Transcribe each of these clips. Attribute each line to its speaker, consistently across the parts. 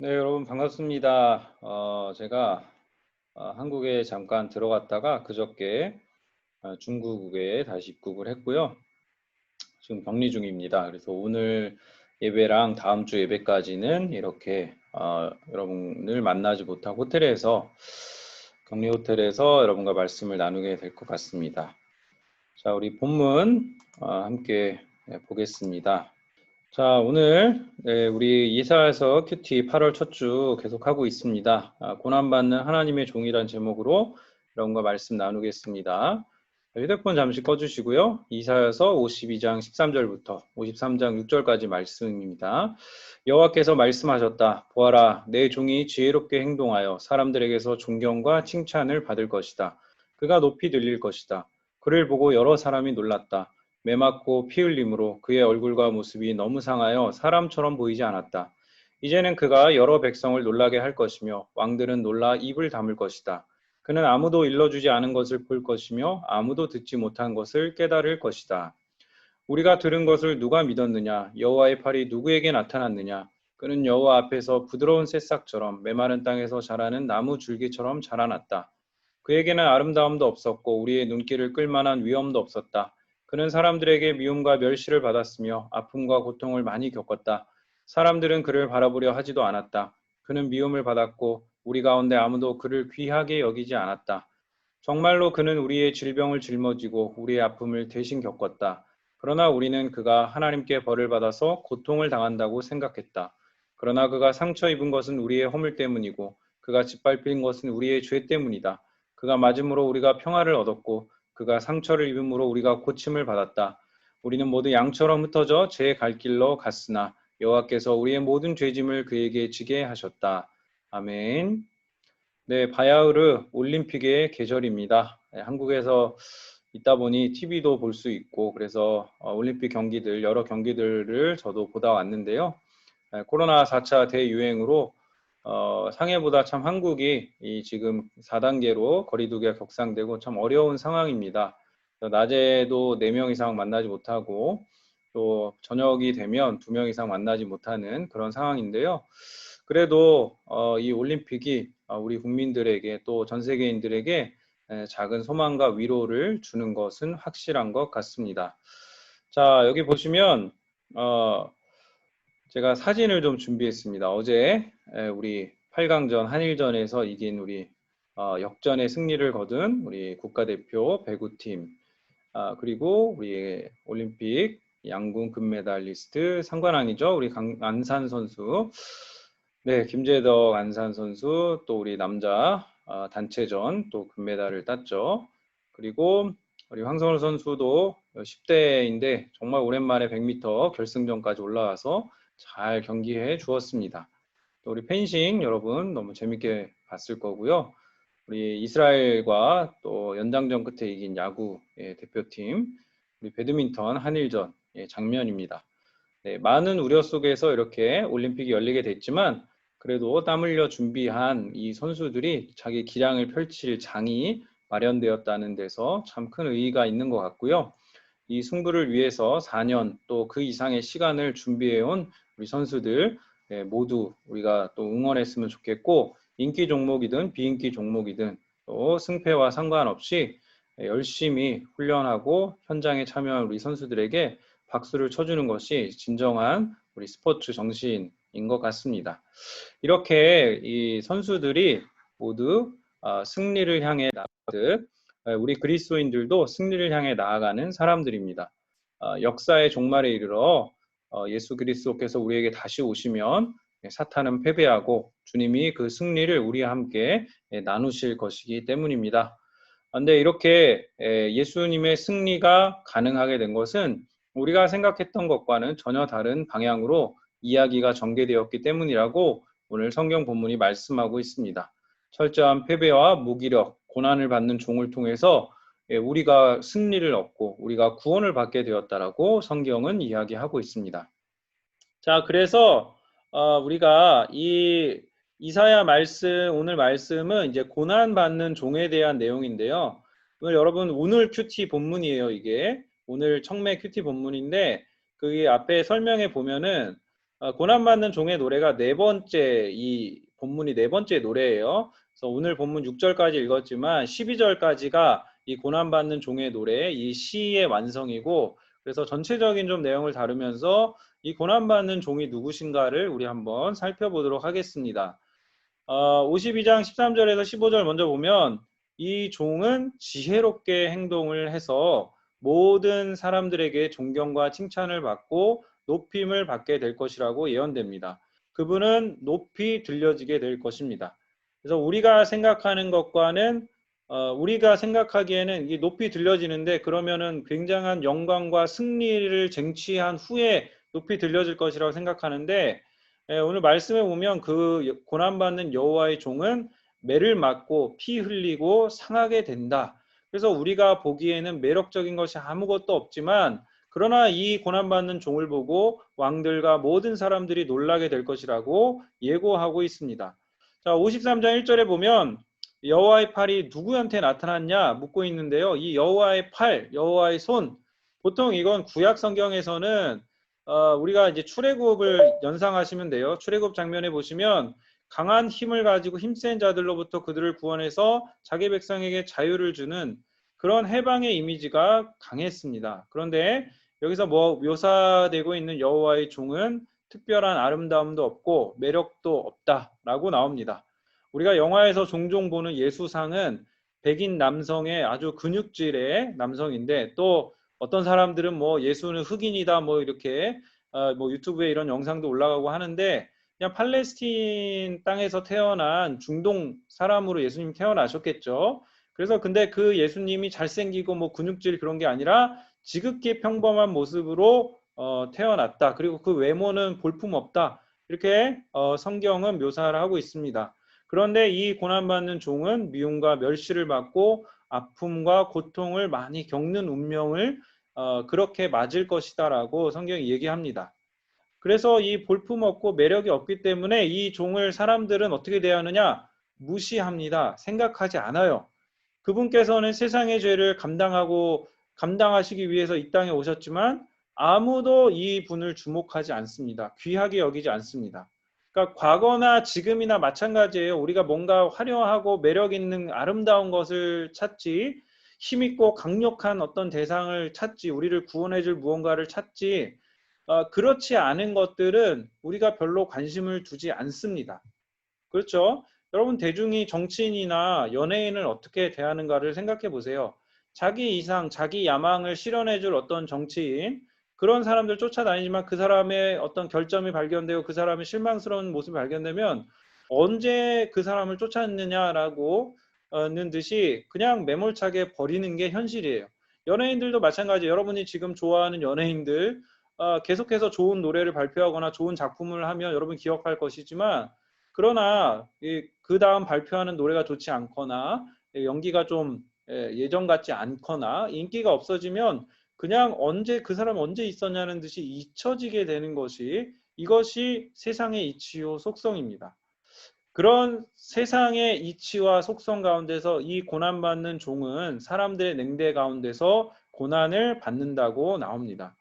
Speaker 1: 네, 여러분 반갑습니다. 제가 한국에 잠깐 들어갔다가 그저께 중국에 다시 입국을 했고요. 지금 격리 중입니다. 그래서 오늘 예배랑 다음 주 예배까지는 이렇게 여러분을 만나지 못하고 호텔에서 격리 호텔에서 여러분과 말씀을 나누게 될 것 같습니다. 자, 우리 본문 함께 보겠습니다. 자, 오늘 우리 이사야서 큐티 8월 첫 주 계속하고 있습니다. 고난받는 하나님의 종이란 제목으로 여러분과 말씀 나누겠습니다. 휴대폰 잠시 꺼주시고요. 이사야서 52장 13절부터 53장 6절까지 말씀입니다. 여호와께서 말씀하셨다. 보아라, 내 종이 지혜롭게 행동하여 사람들에게서 존경과 칭찬을 받을 것이다. 그가 높이 들릴 것이다. 그를 보고 여러 사람이 놀랐다. 매맞고 피 흘림으로 그의 얼굴과 모습이 너무 상하여 사람처럼 보이지 않았다. 이제는 그가 여러 백성을 놀라게 할 것이며 왕들은 놀라 입을 다물 것이다. 그는 아무도 일러주지 않은 것을 볼 것이며 아무도 듣지 못한 것을 깨달을 것이다. 우리가 들은 것을 누가 믿었느냐? 여호와의 팔이 누구에게 나타났느냐? 그는 여호와 앞에서 부드러운 새싹처럼 메마른 땅에서 자라는 나무 줄기처럼 자라났다. 그에게는 아름다움도 없었고 우리의 눈길을 끌만한 위엄도 없었다. 그는 사람들에게 미움과 멸시를 받았으며 아픔과 고통을 많이 겪었다. 사람들은 그를 바라보려 하지도 않았다. 그는 미움을 받았고 우리 가운데 아무도 그를 귀하게 여기지 않았다. 정말로 그는 우리의 질병을 짊어지고 우리의 아픔을 대신 겪었다. 그러나 우리는 그가 하나님께 벌을 받아서 고통을 당한다고 생각했다. 그러나 그가 상처 입은 것은 우리의 허물 때문이고 그가 짓밟힌 것은 우리의 죄 때문이다. 그가 맞음으로 우리가 평화를 얻었고 그가 상처를 입음으로 우리가 고침을 받았다. 우리는 모두 양처럼 흩어져 제 갈 길로 갔으나 여호와께서 우리의 모든 죄짐을 그에게 지게 하셨다. 아멘. 네, 바야흐르 올림픽의 계절입니다. 네, 한국에서 있다 보니 TV도 볼 수 있고 그래서 올림픽 경기들 여러 경기들을 저도 보다 왔는데요. 코로나 4차 대유행으로 상해보다 참 한국이 이 지금 4단계로 거리두기가 격상되고 참 어려운 상황입니다. 낮에도 4명 이상 만나지 못하고 또 저녁이 되면 2명 이상 만나지 못하는 그런 상황인데요. 그래도 이 올림픽이 우리 국민들에게 또 전 세계인들에게 작은 소망과 위로를 주는 것은 확실한 것 같습니다. 자, 여기 보시면 제가 사진을 좀 준비했습니다. 어제 우리 8강전 한일전에서 이긴 우리 역전의 승리를 거둔 우리 국가대표 배구팀 그리고 우리 올림픽 양궁 금메달리스트 상관왕이죠. 우리 안산 선수 네, 김재덕 안산 선수 또 우리 남자 단체전 또 금메달을 땄죠. 그리고 우리 황선우 선수도 10대인데 정말 오랜만에 100m 결승전까지 올라와서 잘 경기해 주었습니다. 또 우리 펜싱 여러분 너무 재밌게 봤을 거고요. 우리 이스라엘과 또 연장전 끝에 이긴 야구 대표팀, 우리 배드민턴 한일전 장면입니다. 네, 많은 우려 속에서 이렇게 올림픽이 열리게 됐지만 그래도 땀 흘려 준비한 이 선수들이 자기 기량을 펼칠 장이 마련되었다는 데서 참 큰 의의가 있는 것 같고요. 이 승부를 위해서 4년 또 그 이상의 시간을 준비해온 우리 선수들 모두 우리가 또 응원했으면 좋겠고 인기 종목이든 비인기 종목이든 또 승패와 상관없이 열심히 훈련하고 현장에 참여한 우리 선수들에게 박수를 쳐주는 것이 진정한 우리 스포츠 정신인 것 같습니다. 이렇게 이 선수들이 모두 승리를 향해 나아가듯 우리 그리스도인들도 승리를 향해 나아가는 사람들입니다. 역사의 종말에 이르러 예수 그리스도께서 우리에게 다시 오시면 사탄은 패배하고 주님이 그 승리를 우리와 함께 나누실 것이기 때문입니다. 그런데 이렇게 예수님의 승리가 가능하게 된 것은 우리가 생각했던 것과는 전혀 다른 방향으로 이야기가 전개되었기 때문이라고 오늘 성경 본문이 말씀하고 있습니다. 철저한 패배와 무기력, 고난을 받는 종을 통해서 우리가 승리를 얻고 우리가 구원을 받게 되었다라고 성경은 이야기하고 있습니다. 자, 그래서 우리가 이 이사야 말씀, 오늘 말씀은 이제 고난받는 종에 대한 내용인데요. 오늘 큐티 본문이에요, 이게. 오늘 청매 큐티 본문인데, 그 앞에 설명에 보면은, 고난받는 종의 노래가 네 번째, 이 본문이 네 번째 노래예요. 그래서 오늘 본문 6절까지 읽었지만 12절까지가 이 고난받는 종의 노래, 이 시의 완성이고, 그래서 전체적인 좀 내용을 다루면서 이 고난받는 종이 누구신가를 우리 한번 살펴보도록 하겠습니다. 52장 13절에서 15절 먼저 보면 이 종은 지혜롭게 행동을 해서 모든 사람들에게 존경과 칭찬을 받고 높임을 받게 될 것이라고 예언됩니다. 그분은 높이 들려지게 될 것입니다. 그래서 우리가 생각하는 것과는 우리가 생각하기에는 이 높이 들려지는데 그러면은 굉장한 영광과 승리를 쟁취한 후에 높이 들려질 것이라고 생각하는데 오늘 말씀에 보면 그 고난받는 여호와의 종은 매를 맞고 피 흘리고 상하게 된다. 그래서 우리가 보기에는 매력적인 것이 아무것도 없지만 그러나 이 고난받는 종을 보고 왕들과 모든 사람들이 놀라게 될 것이라고 예고하고 있습니다. 자, 53장 1절에 보면 여호와의 팔이 누구한테 나타났냐 묻고 있는데요. 이 여호와의 팔, 여호와의 손, 보통 이건 구약 성경에서는 우리가 이제 출애굽을 연상하시면 돼요. 출애굽 장면에 보시면 강한 힘을 가지고 힘센 자들로부터 그들을 구원해서 자기 백성에게 자유를 주는 그런 해방의 이미지가 강했습니다. 그런데 여기서 묘사되고 있는 여호와의 종은 특별한 아름다움도 없고 매력도 없다라고 나옵니다. 우리가 영화에서 종종 보는 예수상은 백인 남성의 아주 근육질의 남성인데 또 어떤 사람들은 예수는 흑인이다 이렇게 유튜브에 이런 영상도 올라가고 하는데 그냥 팔레스틴 땅에서 태어난 중동 사람으로 예수님 태어나셨겠죠. 그래서 근데 그 예수님이 잘생기고 근육질 그런 게 아니라 지극히 평범한 모습으로 태어났다. 그리고 그 외모는 볼품없다. 이렇게 성경은 묘사를 하고 있습니다. 그런데 이 고난받는 종은 미움과 멸시를 받고 아픔과 고통을 많이 겪는 운명을 그렇게 맞을 것이다라고 성경이 얘기합니다. 그래서 이 볼품없고 매력이 없기 때문에 이 종을 사람들은 어떻게 대하느냐? 무시합니다. 생각하지 않아요. 그분께서는 세상의 죄를 감당하시기 위해서 이 땅에 오셨지만 아무도 이 분을 주목하지 않습니다. 귀하게 여기지 않습니다. 그러니까 과거나 지금이나 마찬가지예요. 우리가 뭔가 화려하고 매력 있는 아름다운 것을 찾지, 힘있고 강력한 어떤 대상을 찾지, 우리를 구원해 줄 무언가를 찾지, 그렇지 않은 것들은 우리가 별로 관심을 두지 않습니다. 그렇죠? 여러분 대중이 정치인이나 연예인을 어떻게 대하는가를 생각해 보세요. 자기 이상, 자기 야망을 실현해 줄 어떤 정치인, 그런 사람들 쫓아다니지만 그 사람의 어떤 결점이 발견되고 그 사람의 실망스러운 모습이 발견되면 언제 그 사람을 쫓았느냐라고 는 듯이 그냥 매몰차게 버리는 게 현실이에요. 연예인들도 마찬가지예요. 여러분이 지금 좋아하는 연예인들 계속해서 좋은 노래를 발표하거나 좋은 작품을 하면 여러분 기억할 것이지만 그러나 그 다음 발표하는 노래가 좋지 않거나 연기가 좀 예전 같지 않거나 인기가 없어지면 그냥 그 사람 언제 있었냐는 듯이 잊혀지게 되는 이것이 세상의 이치요 속성입니다. 그런 세상의 이치와 속성 가운데서 이 고난받는 종은 사람들의 냉대 가운데서 고난을 받는다고 나옵니다.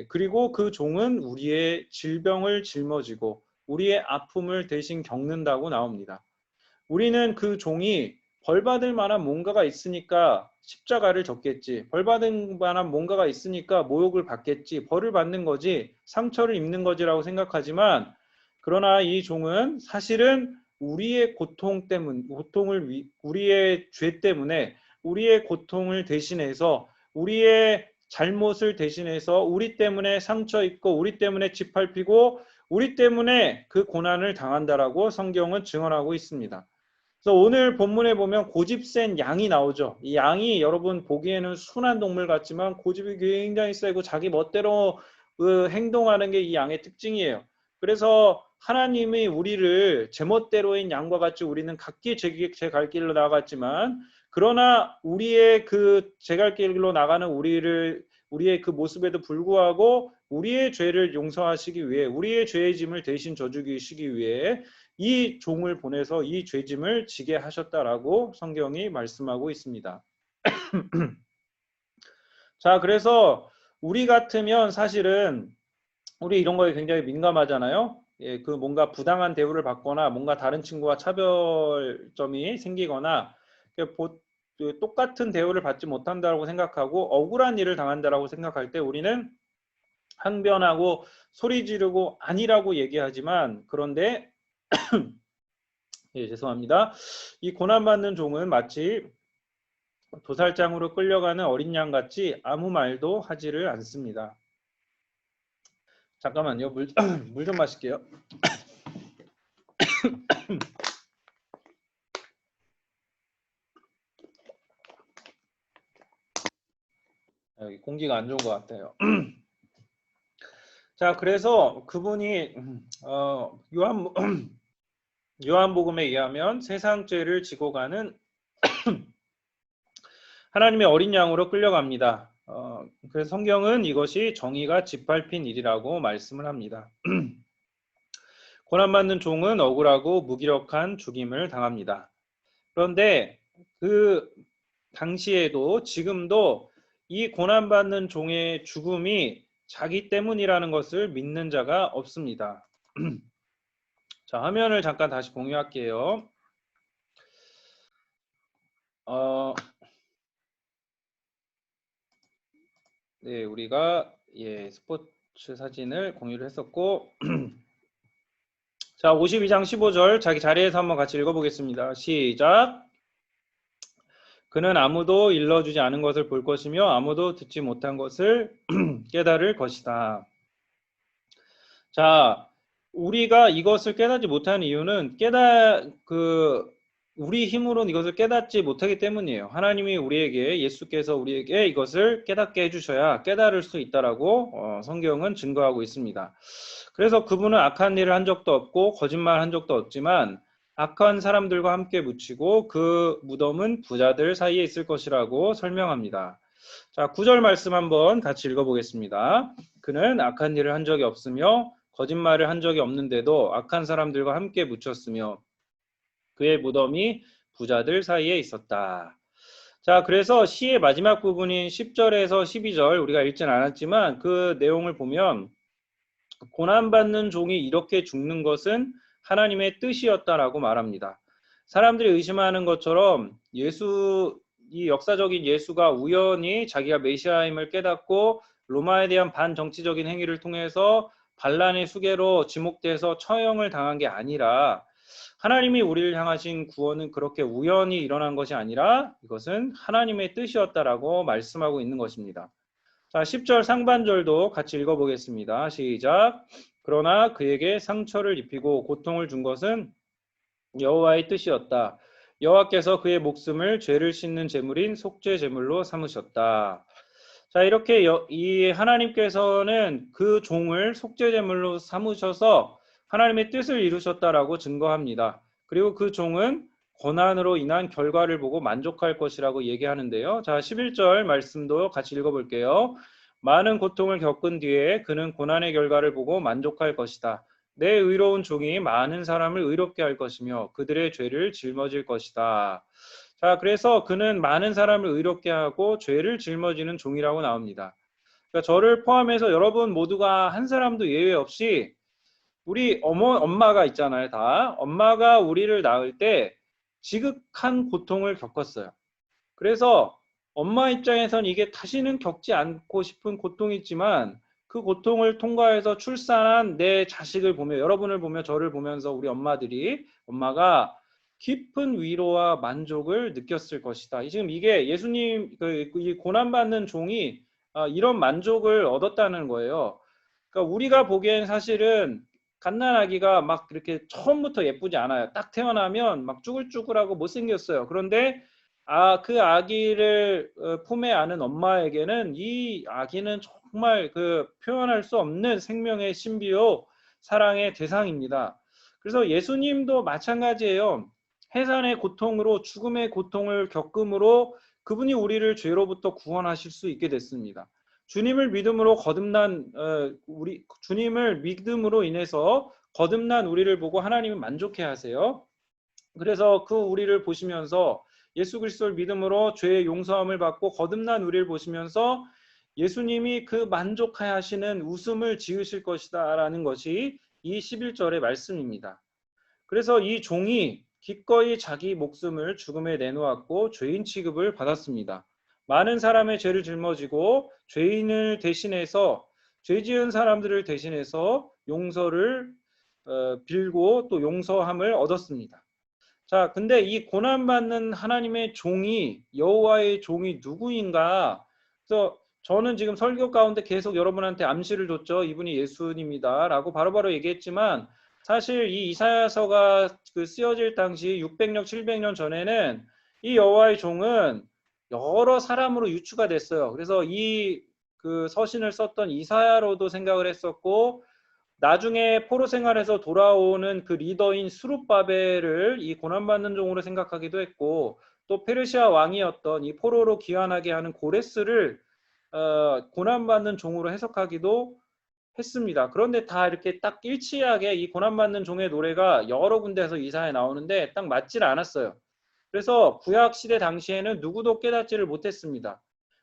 Speaker 1: 그리고 그 종은 우리의 질병을 짊어지고 우리의 아픔을 대신 겪는다고 나옵니다. 우리는 그 종이 벌받을 만한 뭔가가 있으니까 십자가를 졌겠지. 벌받을 만한 뭔가가 있으니까 모욕을 받겠지. 벌을 받는 거지. 상처를 입는 거지라고 생각하지만 그러나 이 종은 사실은 우리의 우리의 죄 때문에 우리의 고통을 대신해서 우리의 잘못을 대신해서 우리 때문에 상처 입고 우리 때문에 짓밟히고 우리 때문에 그 고난을 당한다라고 성경은 증언하고 있습니다. 그래서 오늘 본문에 보면 고집센 양이 나오죠. 이 양이 여러분 보기에는 순한 동물 같지만 고집이 굉장히 세고 자기 멋대로 행동하는 게 이 양의 특징이에요. 그래서 하나님이 우리를 제멋대로인 양과 같이 우리는 각기 제 갈 길로 나아갔지만 그러나 우리의 그 제 갈 길로 나가는 우리의 그 모습에도 불구하고 우리의 죄를 용서하시기 위해 우리의 죄의 짐을 대신 져주시기 위해 이 종을 보내서 이 죄짐을 지게 하셨다라고 성경이 말씀하고 있습니다. 자, 그래서 우리 같으면 사실은 우리 이런 거에 굉장히 민감하잖아요. 예, 그 뭔가 부당한 대우를 받거나 뭔가 다른 친구와 차별점이 생기거나 그 똑같은 대우를 받지 못한다고 생각하고 억울한 일을 당한다라고 생각할 때 우리는 항변하고 소리 지르고 아니라고 얘기하지만 그런데 예, 죄송합니다. 이 고난받는 종은 마치 도살장으로 끌려가는 어린 양 같이 아무 말도 하지를 않습니다. 잠깐만요. 물 좀 마실게요. 여기 공기가 안 좋은 것 같아요. 자, 그래서 그분이 요한복음에 의하면 세상 죄를 지고 가는 하나님의 어린 양으로 끌려갑니다. 그래서 성경은 이것이 정의가 짓밟힌 일이라고 말씀을 합니다. 고난받는 종은 억울하고 무기력한 죽임을 당합니다. 그런데 그 당시에도 지금도 이 고난받는 종의 죽음이 자기 때문이라는 것을 믿는 자가 없습니다. 자, 화면을 잠깐 다시 공유할게요. 네, 우리가 스포츠 사진을 공유를 했었고 자, 52장 15절 자기 자리에서 한번 같이 읽어보겠습니다. 시작. 그는 아무도 일러주지 않은 것을 볼 것이며 아무도 듣지 못한 것을 깨달을 것이다. 자, 우리가 이것을 깨닫지 못하는 이유는 우리 힘으로는 이것을 깨닫지 못하기 때문이에요. 하나님이 예수께서 우리에게 이것을 깨닫게 해주셔야 깨달을 수 있다라고 성경은 증거하고 있습니다. 그래서 그분은 악한 일을 한 적도 없고 거짓말 한 적도 없지만 악한 사람들과 함께 묻히고 그 무덤은 부자들 사이에 있을 것이라고 설명합니다. 자, 9절 말씀 한번 같이 읽어보겠습니다. 그는 악한 일을 한 적이 없으며 거짓말을 한 적이 없는데도 악한 사람들과 함께 묻혔으며 그의 무덤이 부자들 사이에 있었다. 자, 그래서 시의 마지막 부분인 10절에서 12절 우리가 읽진 않았지만 그 내용을 보면 고난받는 종이 이렇게 죽는 것은 하나님의 뜻이었다라고 말합니다. 사람들이 의심하는 것처럼 이 역사적인 예수가 우연히 자기가 메시아임을 깨닫고 로마에 대한 반정치적인 행위를 통해서 반란의 수괴로 지목돼서 처형을 당한 게 아니라 하나님이 우리를 향하신 구원은 그렇게 우연히 일어난 것이 아니라 이것은 하나님의 뜻이었다라고 말씀하고 있는 것입니다. 자, 10절 상반절도 같이 읽어보겠습니다. 시작. 그러나 그에게 상처를 입히고 고통을 준 것은 여호와의 뜻이었다. 여호와께서 그의 목숨을 죄를 씻는 제물인 속죄 제물로 삼으셨다. 자, 이렇게 이 하나님께서는 그 종을 속죄 제물로 삼으셔서 하나님의 뜻을 이루셨다라고 증거합니다. 그리고 그 종은 고난으로 인한 결과를 보고 만족할 것이라고 얘기하는데요. 자, 11절 말씀도 같이 읽어볼게요. 많은 고통을 겪은 뒤에 그는 고난의 결과를 보고 만족할 것이다. 내 의로운 종이 많은 사람을 의롭게 할 것이며 그들의 죄를 짊어질 것이다. 자, 그래서 그는 많은 사람을 의롭게 하고 죄를 짊어지는 종이라고 나옵니다. 그러니까 저를 포함해서 여러분 모두가 한 사람도 예외 없이 우리 엄마가 있잖아요. 다 엄마가 우리를 낳을 때 지극한 고통을 겪었어요. 그래서 엄마 입장에선 이게 다시는 겪지 않고 싶은 고통이지만 그 고통을 통과해서 출산한 내 자식을 보며 여러분을 보며 저를 보면서 우리 엄마가 깊은 위로와 만족을 느꼈을 것이다. 지금 이게 예수님 이 고난받는 종이 이런 만족을 얻었다는 거예요. 그러니까 우리가 보기엔 사실은 갓난아기가 막 이렇게 처음부터 예쁘지 않아요. 딱 태어나면 막 쭈글쭈글하고 못생겼어요. 그런데 그 아기를 품에 안은 엄마에게는 이 아기는 정말 표현할 수 없는 생명의 신비요 사랑의 대상입니다. 그래서 예수님도 마찬가지예요. 해산의 고통으로 죽음의 고통을 겪음으로 그분이 우리를 죄로부터 구원하실 수 있게 됐습니다. 주님을 믿음으로 주님을 믿음으로 인해서 거듭난 우리를 보고 하나님이 만족해 하세요. 그래서 그 우리를 보시면서 예수 그리스도를 믿음으로 죄의 용서함을 받고 거듭난 우리를 보시면서 예수님이 그 만족하여 하시는 웃음을 지으실 것이다 라는 것이 이 11절의 말씀입니다. 그래서 이 종이 기꺼이 자기 목숨을 죽음에 내놓았고 죄인 취급을 받았습니다. 많은 사람의 죄를 짊어지고 죄인을 대신해서 죄 지은 사람들을 대신해서 용서를 빌고 또 용서함을 얻었습니다. 자, 근데 이 고난받는 하나님의 종이 여호와의 종이 누구인가? 그래서 저는 지금 설교 가운데 계속 여러분한테 암시를 줬죠. 이분이 예수님이다라고 바로바로 얘기했지만 사실 이 이사야서가 그 쓰여질 당시 600년, 700년 전에는 이 여호와의 종은 여러 사람으로 유추가 됐어요. 그래서 이 그 서신을 썼던 이사야로도 생각을 했었고 나중에 포로 생활에서 돌아오는 그 리더인 수룹바벨을 이 고난받는 종으로 생각하기도 했고 또 페르시아 왕이었던 이 포로로 귀환하게 하는 고레스를 고난받는 종으로 해석하기도 했습니다. 그런데 다 이렇게 딱 일치하게 이 고난받는 종의 노래가 여러 군데에서 이사에 나오는데 딱 맞질 않았어요. 그래서 구약 시대 당시에는 누구도 깨닫지를 못했습니다.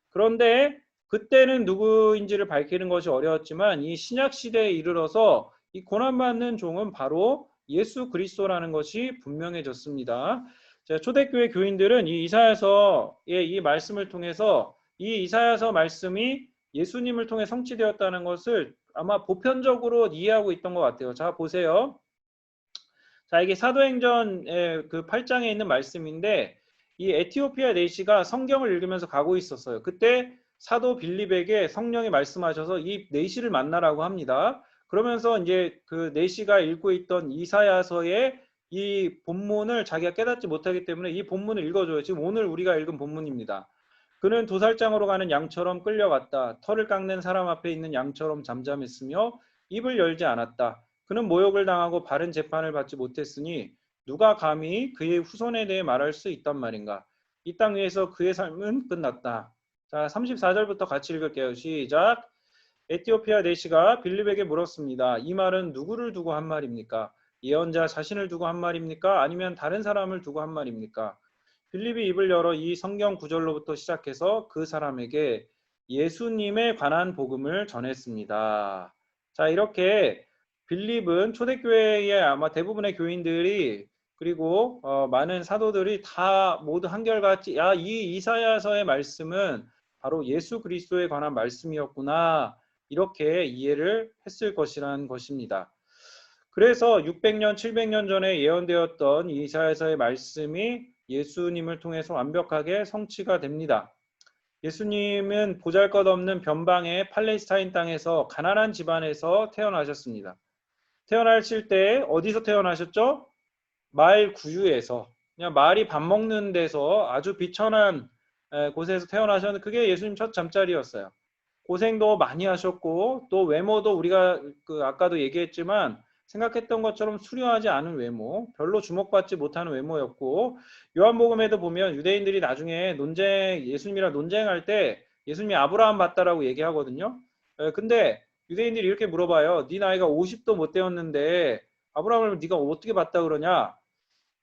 Speaker 1: 그런데 그때는 누구인지를 밝히는 것이 어려웠지만 이 신약 시대에 이르러서 이 고난받는 종은 바로 예수 그리스도라는 것이 분명해졌습니다. 자, 초대교회 교인들은 이 이사야서의 이 말씀을 통해서 이 이사야서 말씀이 예수님을 통해 성취되었다는 것을 아마 보편적으로 이해하고 있던 것 같아요. 자, 보세요. 자, 이게 사도행전의 그 8장에 있는 말씀인데 이 에티오피아 내시가 성경을 읽으면서 가고 있었어요. 그때 사도 빌립에게 성령이 말씀하셔서 이 내시를 만나라고 합니다. 그러면서 이제 그 내시가 읽고 있던 이사야서의 이 본문을 자기가 깨닫지 못하기 때문에 이 본문을 읽어줘요. 지금 오늘 우리가 읽은 본문입니다. 그는 도살장으로 가는 양처럼 끌려갔다. 털을 깎는 사람 앞에 있는 양처럼 잠잠했으며 입을 열지 않았다. 그는 모욕을 당하고 바른 재판을 받지 못했으니 누가 감히 그의 후손에 대해 말할 수 있단 말인가. 이 땅 위에서 그의 삶은 끝났다. 자, 34절부터 같이 읽을게요. 시작. 에티오피아 내시가 빌립에게 물었습니다. 이 말은 누구를 두고 한 말입니까? 예언자 자신을 두고 한 말입니까? 아니면 다른 사람을 두고 한 말입니까? 빌립이 입을 열어 이 성경 구절로부터 시작해서 그 사람에게 예수님에 관한 복음을 전했습니다. 자, 이렇게 빌립은 초대교회의 아마 대부분의 교인들이 그리고 많은 사도들이 다 모두 한결같이 이 이사야서의 말씀은 바로 예수 그리스도에 관한 말씀이었구나 이렇게 이해를 했을 것이라는 것입니다. 그래서 600년, 700년 전에 예언되었던 이사야서의 말씀이 예수님을 통해서 완벽하게 성취가 됩니다. 예수님은 보잘것없는 변방의 팔레스타인 땅에서 가난한 집안에서 태어나셨습니다. 태어나실 때 어디서 태어나셨죠? 마을 구유에서 그냥 말이 밥 먹는 데서 아주 비천한 곳에서 태어나셨는데 그게 예수님 첫 잠자리였어요. 고생도 많이 하셨고 또 외모도 우리가 아까도 얘기했지만 생각했던 것처럼 수려하지 않은 외모, 별로 주목받지 못하는 외모였고 요한복음에도 보면 유대인들이 나중에 예수님이랑 논쟁할 때 예수님이 아브라함 봤다라고 얘기하거든요. 근데 유대인들이 이렇게 물어봐요. 네 나이가 50도 못 되었는데 아브라함을 네가 어떻게 봤다 그러냐?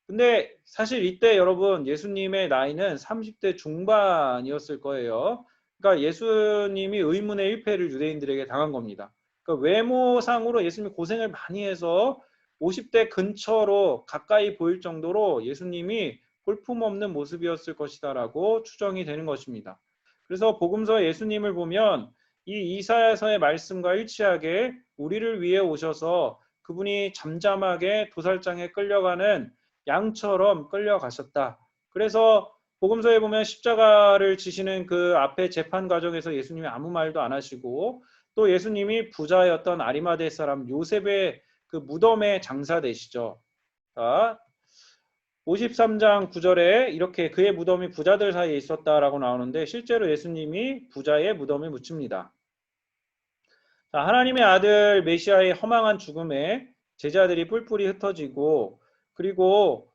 Speaker 1: 근데 사실 이때 여러분 예수님의 나이는 30대 중반이었을 거예요. 그러니까 예수님이 의문의 일패를 유대인들에게 당한 겁니다. 그러니까 외모상으로 예수님이 고생을 많이 해서 50대 근처로 가까이 보일 정도로 예수님이 볼품없는 모습이었을 것이다라고 추정이 되는 것입니다. 그래서 복음서 예수님을 보면 이 이사야서의 말씀과 일치하게 우리를 위해 오셔서 그분이 잠잠하게 도살장에 끌려가는 양처럼 끌려가셨다. 그래서 복음서에 보면 십자가를 지시는 그 앞에 재판 과정에서 예수님이 아무 말도 안 하시고 또 예수님이 부자였던 아리마대 사람 요셉의 그 무덤에 장사되시죠. 자, 53장 9절에 이렇게 그의 무덤이 부자들 사이에 있었다라고 나오는데 실제로 예수님이 부자의 무덤에 묻힙니다. 자, 하나님의 아들 메시아의 허망한 죽음에 제자들이 뿔뿔이 흩어지고 그리고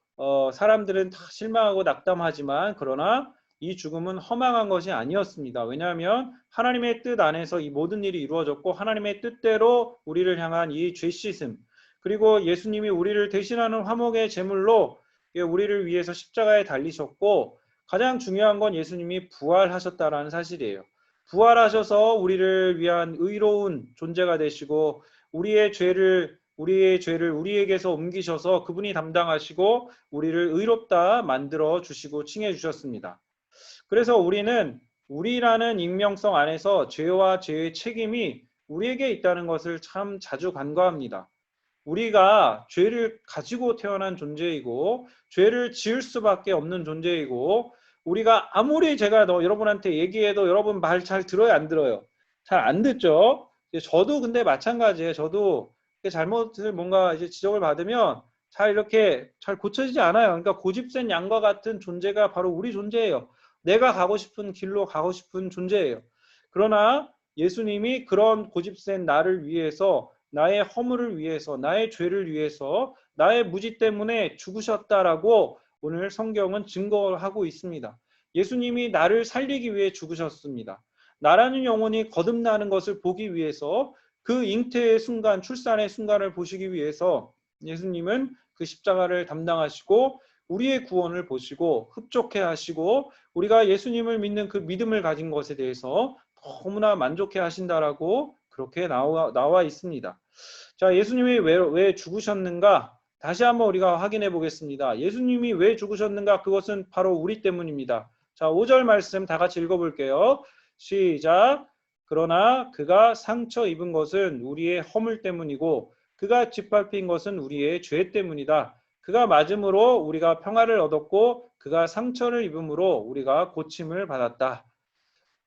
Speaker 1: 사람들은 다 실망하고 낙담하지만 그러나 이 죽음은 허망한 것이 아니었습니다. 왜냐하면 하나님의 뜻 안에서 이 모든 일이 이루어졌고 하나님의 뜻대로 우리를 향한 이 죄 씻음 그리고 예수님이 우리를 대신하는 화목의 제물로 우리를 위해서 십자가에 달리셨고 가장 중요한 건 예수님이 부활하셨다라는 사실이에요. 부활하셔서 우리를 위한 의로운 존재가 되시고 우리의 죄를 우리에게서 옮기셔서 그분이 담당하시고 우리를 의롭다 만들어 주시고 칭해 주셨습니다. 그래서 우리는 우리라는 익명성 안에서 죄와 죄의 책임이 우리에게 있다는 것을 참 자주 간과합니다. 우리가 죄를 가지고 태어난 존재이고 죄를 지을 수밖에 없는 존재이고 우리가 아무리 제가 여러분한테 얘기해도 여러분 말 잘 들어요, 안 들어요? 잘 안 듣죠? 저도 근데 마찬가지예요. 저도 잘못을 뭔가 이제 지적을 받으면 잘 이렇게 잘 고쳐지지 않아요. 그러니까 고집센 양과 같은 존재가 바로 우리 존재예요. 내가 가고 싶은 길로 가고 싶은 존재예요. 그러나 예수님이 그런 고집센 나를 위해서 나의 허물을 위해서 나의 죄를 위해서 나의 무지 때문에 죽으셨다라고 오늘 성경은 증거하고 있습니다. 예수님이 나를 살리기 위해 죽으셨습니다. 나라는 영혼이 거듭나는 것을 보기 위해서 그 잉태의 순간, 출산의 순간을 보시기 위해서 예수님은 그 십자가를 담당하시고 우리의 구원을 보시고 흡족해 하시고 우리가 예수님을 믿는 그 믿음을 가진 것에 대해서 너무나 만족해 하신다라고 그렇게 나와 있습니다. 자, 예수님이 왜 죽으셨는가? 다시 한번 우리가 확인해 보겠습니다. 예수님이 왜 죽으셨는가? 그것은 바로 우리 때문입니다. 자, 5절 말씀 다 같이 읽어볼게요. 시작. 그러나 그가 상처 입은 것은 우리의 허물 때문이고 그가 짓밟힌 것은 우리의 죄 때문이다. 그가 맞음으로 우리가 평화를 얻었고 그가 상처를 입음으로 우리가 고침을 받았다.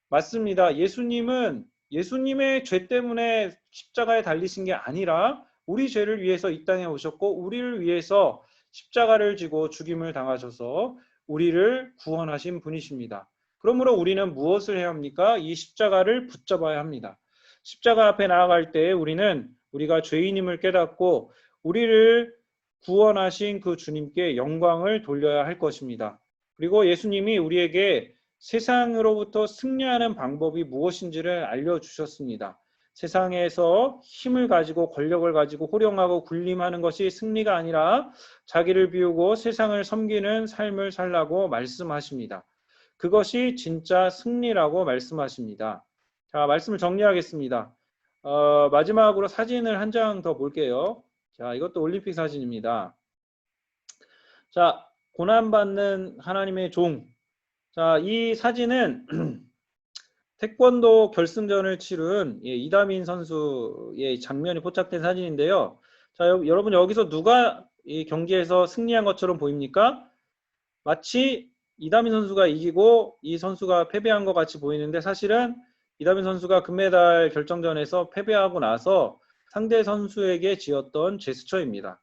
Speaker 1: 맞습니다. 예수님은 예수님의 죄 때문에 십자가에 달리신 게 아니라 우리 죄를 위해서 이 땅에 오셨고 우리를 위해서 십자가를 지고 죽임을 당하셔서 우리를 구원하신 분이십니다. 그러므로 우리는 무엇을 해야 합니까? 이 십자가를 붙잡아야 합니다. 십자가 앞에 나아갈 때 우리는 우리가 죄인임을 깨닫고 우리를 구원하신 그 주님께 영광을 돌려야 할 것입니다. 그리고 예수님이 우리에게 세상으로부터 승리하는 방법이 무엇인지를 알려주셨습니다. 세상에서 힘을 가지고 권력을 가지고 호령하고 군림하는 것이 승리가 아니라 자기를 비우고 세상을 섬기는 삶을 살라고 말씀하십니다. 그것이 진짜 승리라고 말씀하십니다. 자, 말씀을 정리하겠습니다. 마지막으로 사진을 한 장 더 볼게요. 자, 이것도 올림픽 사진입니다. 자, 고난받는 하나님의 종. 자, 이 사진은 태권도 결승전을 치른 이다민 선수의 장면이 포착된 사진인데요. 자, 여러분 여기서 누가 이 경기에서 승리한 것처럼 보입니까? 마치 이다민 선수가 이기고 이 선수가 패배한 것 같이 보이는데 사실은 이다민 선수가 금메달 결정전에서 패배하고 나서 상대 선수에게 지었던 제스처입니다.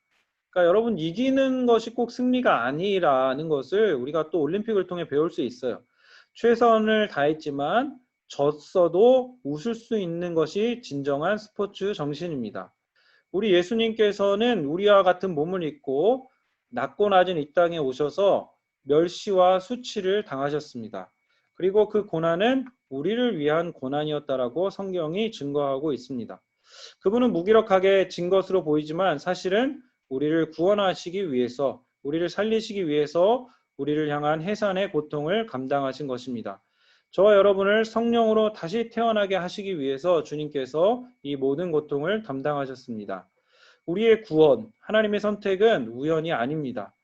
Speaker 1: 그러니까 여러분 이기는 것이 꼭 승리가 아니라는 것을 우리가 또 올림픽을 통해 배울 수 있어요. 최선을 다했지만 졌어도 웃을 수 있는 것이 진정한 스포츠 정신입니다. 우리 예수님께서는 우리와 같은 몸을 입고 낮고 낮은 이 땅에 오셔서 멸시와 수치를 당하셨습니다. 그리고 그 고난은 우리를 위한 고난이었다라고 성경이 증거하고 있습니다. 그분은 무기력하게 진 것으로 보이지만 사실은 우리를 구원하시기 위해서, 우리를 살리시기 위해서 우리를 향한 해산의 고통을 감당하신 것입니다. 저와 여러분을 성령으로 다시 태어나게 하시기 위해서 주님께서 이 모든 고통을 담당하셨습니다. 우리의 구원, 하나님의 선택은 우연이 아닙니다.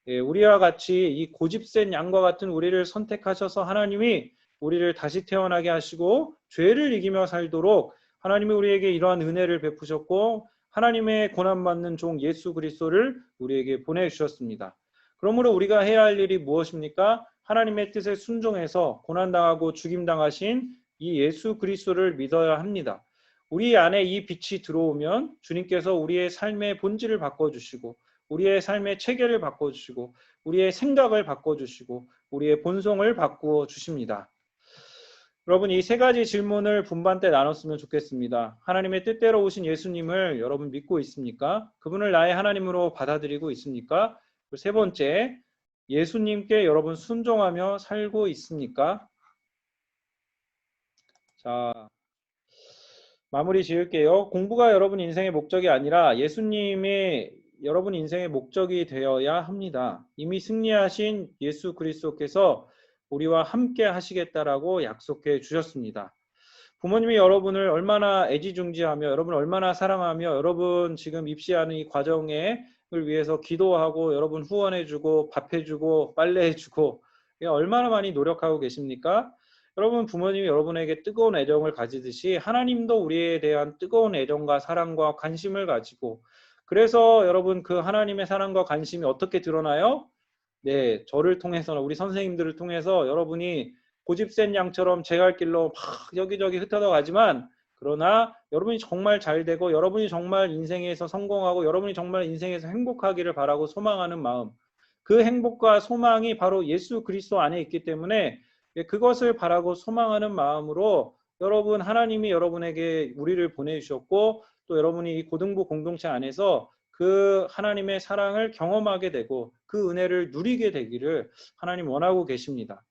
Speaker 1: 우리와 같이 이 고집센 양과 같은 우리를 선택하셔서 하나님이 우리를 다시 태어나게 하시고 죄를 이기며 살도록 하나님이 우리에게 이러한 은혜를 베푸셨고 하나님의 고난받는 종 예수 그리스도를 우리에게 보내주셨습니다. 그러므로 우리가 해야 할 일이 무엇입니까? 하나님의 뜻에 순종해서 고난당하고 죽임당하신 이 예수 그리스도를 믿어야 합니다. 우리 안에 이 빛이 들어오면 주님께서 우리의 삶의 본질을 바꿔주시고 우리의 삶의 체계를 바꿔주시고 우리의 생각을 바꿔주시고 우리의 본성을 바꾸어 주십니다. 여러분 이 세 가지 질문을 분반 때 나눴으면 좋겠습니다. 하나님의 뜻대로 오신 예수님을 여러분 믿고 있습니까? 그분을 나의 하나님으로 받아들이고 있습니까? 세 번째, 예수님께 여러분 순종하며 살고 있습니까? 자, 마무리 지을게요. 공부가 여러분 인생의 목적이 아니라 예수님의 여러분 인생의 목적이 되어야 합니다. 이미 승리하신 예수 그리스도께서 우리와 함께 하시겠다라고 약속해 주셨습니다. 부모님이 여러분을 얼마나 애지중지하며 여러분을 얼마나 사랑하며 여러분 지금 입시하는 이 과정을 위해서 기도하고 여러분 후원해주고 밥해주고 빨래해주고 얼마나 많이 노력하고 계십니까? 여러분 부모님이 여러분에게 뜨거운 애정을 가지듯이 하나님도 우리에 대한 뜨거운 애정과 사랑과 관심을 가지고 그래서 여러분 그 하나님의 사랑과 관심이 어떻게 드러나요? 네, 저를 통해서 우리 선생님들을 통해서 여러분이 고집센 양처럼 제 갈 길로 막 여기저기 흩어져 가지만 그러나 여러분이 정말 잘 되고 여러분이 정말 인생에서 성공하고 여러분이 정말 인생에서 행복하기를 바라고 소망하는 마음 그 행복과 소망이 바로 예수 그리스도 안에 있기 때문에 그것을 바라고 소망하는 마음으로 여러분 하나님이 여러분에게 우리를 보내주셨고 또 여러분이 이 고등부 공동체 안에서 그 하나님의 사랑을 경험하게 되고 그 은혜를 누리게 되기를 하나님 원하고 계십니다.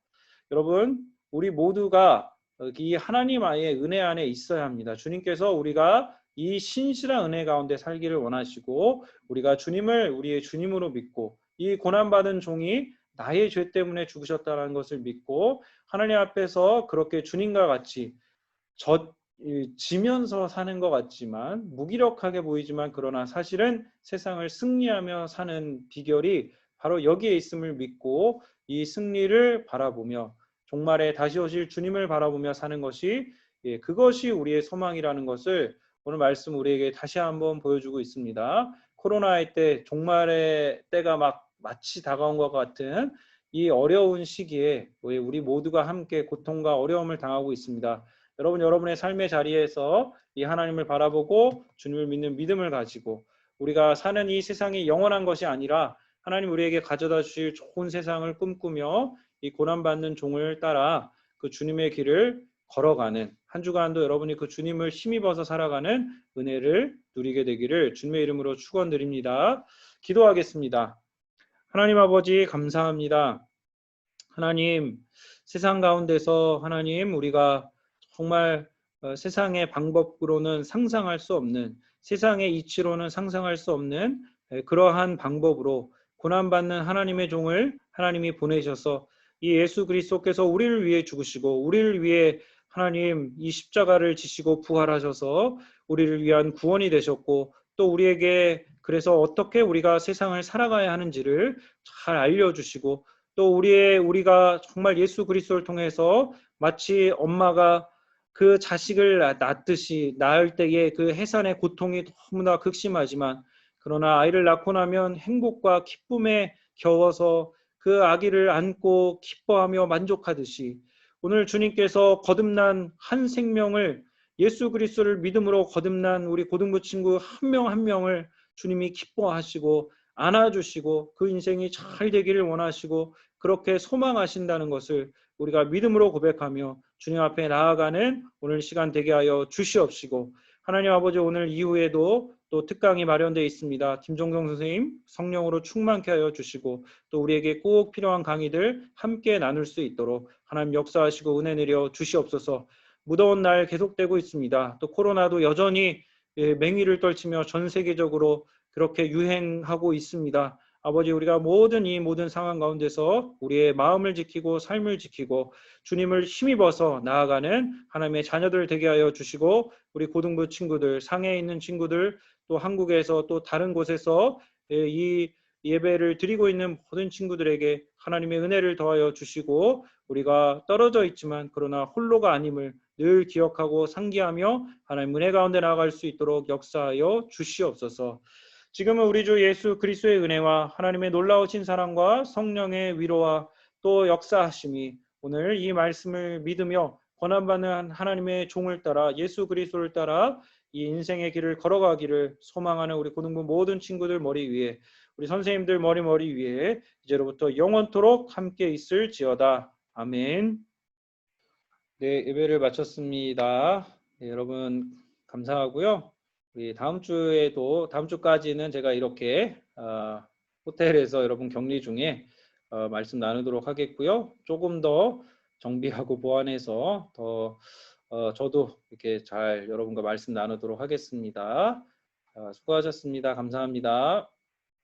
Speaker 1: 여러분 우리 모두가 이 하나님 아의 은혜 안에 있어야 합니다. 주님께서 우리가 이 신실한 은혜 가운데 살기를 원하시고 우리가 주님을 우리의 주님으로 믿고 이 고난받은 종이 나의 죄 때문에 죽으셨다는 것을 믿고 하나님 앞에서 그렇게 주님과 같이 지면서 사는 것 같지만 무기력하게 보이지만 그러나 사실은 세상을 승리하며 사는 비결이 바로 여기에 있음을 믿고 이 승리를 바라보며 종말에 다시 오실 주님을 바라보며 사는 것이 그것이 우리의 소망이라는 것을 오늘 말씀 우리에게 다시 한번 보여주고 있습니다. 코로나의 때 종말의 때가 마치 다가온 것 같은 이 어려운 시기에 우리 모두가 함께 고통과 어려움을 당하고 있습니다. 여러분 여러분의 삶의 자리에서 이 하나님을 바라보고 주님을 믿는 믿음을 가지고 우리가 사는 이 세상이 영원한 것이 아니라 하나님 우리에게 가져다 주실 좋은 세상을 꿈꾸며 이 고난받는 종을 따라 그 주님의 길을 걸어가는 한 주간도 여러분이 그 주님을 힘입어서 살아가는 은혜를 누리게 되기를 주님의 이름으로 축원드립니다. 기도하겠습니다. 하나님 아버지 감사합니다. 하나님 세상 가운데서 하나님 우리가 정말 세상의 방법으로는 상상할 수 없는 세상의 이치로는 상상할 수 없는 그러한 방법으로 고난받는 하나님의 종을 하나님이 보내셔서 이 예수 그리스도께서 우리를 위해 죽으시고 우리를 위해 하나님 이 십자가를 지시고 부활하셔서 우리를 위한 구원이 되셨고 또 우리에게 그래서 어떻게 우리가 세상을 살아가야 하는지를 잘 알려주시고 또 우리가 정말 예수 그리스도를 통해서 마치 엄마가 그 자식을 낳듯이 낳을 때의 그 해산의 고통이 너무나 극심하지만 그러나 아이를 낳고 나면 행복과 기쁨에 겨워서 그 아기를 안고 기뻐하며 만족하듯이 오늘 주님께서 거듭난 한 생명을 예수 그리스도를 믿음으로 거듭난 우리 고등부 친구 한 명 한 명을 주님이 기뻐하시고 안아주시고 그 인생이 잘 되기를 원하시고 그렇게 소망하신다는 것을 우리가 믿음으로 고백하며 주님 앞에 나아가는 오늘 시간 되게 하여 주시옵시고 하나님 아버지 오늘 이후에도 또 특강이 마련되어 있습니다. 김종경 선생님 성령으로 충만케 하여 주시고 또 우리에게 꼭 필요한 강의들 함께 나눌 수 있도록 하나님 역사하시고 은혜 내려 주시옵소서. 무더운 날 계속되고 있습니다. 또 코로나도 여전히 맹위를 떨치며 전 세계적으로 그렇게 유행하고 있습니다. 아버지 우리가 모든 상황 가운데서 우리의 마음을 지키고 삶을 지키고 주님을 힘입어서 나아가는 하나님의 자녀들 되게 하여 주시고 우리 고등부 친구들 상해에 있는 친구들 또 한국에서 또 다른 곳에서 이 예배를 드리고 있는 모든 친구들에게 하나님의 은혜를 더하여 주시고 우리가 떨어져 있지만 그러나 홀로가 아님을 늘 기억하고 상기하며 하나님 은혜 가운데 나아갈 수 있도록 역사하여 주시옵소서. 지금은 우리 주 예수 그리스도의 은혜와 하나님의 놀라우신 사랑과 성령의 위로와 또 역사하심이 오늘 이 말씀을 믿으며 고난받는 하나님의 종을 따라 예수 그리스도를 따라 이 인생의 길을 걸어가기를 소망하는 우리 고등부 모든 친구들 머리 위에 우리 선생님들 머리 위에 이제로부터 영원토록 함께 있을지어다. 아멘. 네, 예배를 마쳤습니다. 네, 여러분 감사하고요. 우리 다음 주까지는 제가 이렇게 호텔에서 여러분 격리 중에 말씀 나누도록 하겠고요. 조금 더 정비하고 보완해서 더 저도 이렇게 잘 여러분과 말씀 나누도록 하겠습니다. 수고하셨습니다. 감사합니다.